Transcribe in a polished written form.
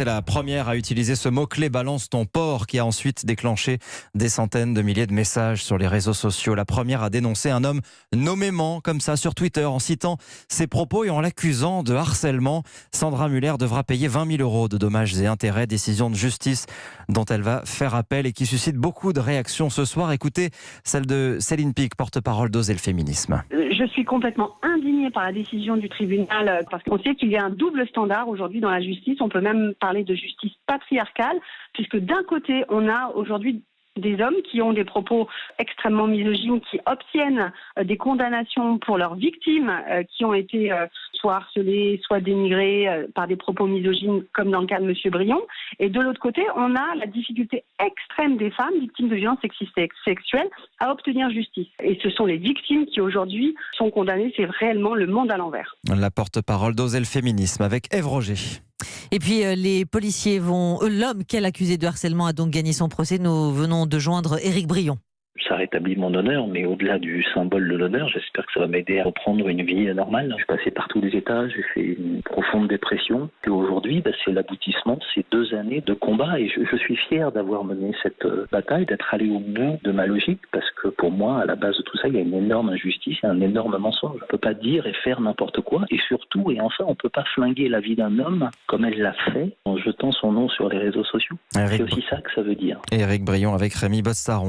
C'est la première à utiliser ce mot-clé balance ton porc qui a ensuite déclenché des centaines de milliers de messages sur les réseaux sociaux. La première a dénoncé un homme nommément comme ça sur Twitter en citant ses propos et en l'accusant de harcèlement. Sandra Muller devra payer 20 000 € de dommages et intérêts, décision de justice dont elle va faire appel et qui suscite beaucoup de réactions ce soir. Écoutez celle de Céline Pic, porte-parole d'Oser le féminisme. Je suis complètement indignée par la décision du tribunal parce qu'on sait qu'il y a un double standard aujourd'hui dans la justice. On peut même parler de justice patriarcale puisque d'un côté, on a aujourd'hui des hommes qui ont des propos extrêmement misogynes, qui obtiennent des condamnations pour leurs victimes qui ont été soit harcelées, soit dénigrées par des propos misogynes, comme dans le cas de M. Brion. Et de l'autre côté, on a la difficulté extrême des femmes victimes de violences sexistes et sexuelles à obtenir justice. Et ce sont les victimes qui aujourd'hui sont condamnées. C'est réellement le monde à l'envers. La porte-parole d'Oser le féminisme avec Ève Roger. Et puis les policiers l'homme qu'elle accusé de harcèlement a donc gagné son procès. Nous venons de joindre Éric Brion. Ça rétablit mon honneur, mais au-delà du symbole de l'honneur, j'espère que ça va m'aider à reprendre une vie normale. Je suis passé par tous les états, j'ai fait une profonde dépression. Et aujourd'hui, c'est l'aboutissement de ces 2 années de combat. Et je suis fier d'avoir mené cette bataille, d'être allé au bout de ma logique, parce que pour moi, à la base de tout ça, il y a une énorme injustice et un énorme mensonge. On ne peut pas dire et faire n'importe quoi. Et surtout, et enfin, on ne peut pas flinguer la vie d'un homme comme elle l'a fait en jetant son nom sur les réseaux sociaux. C'est aussi ça que ça veut dire. Éric Brion avec Rémi Bossaron.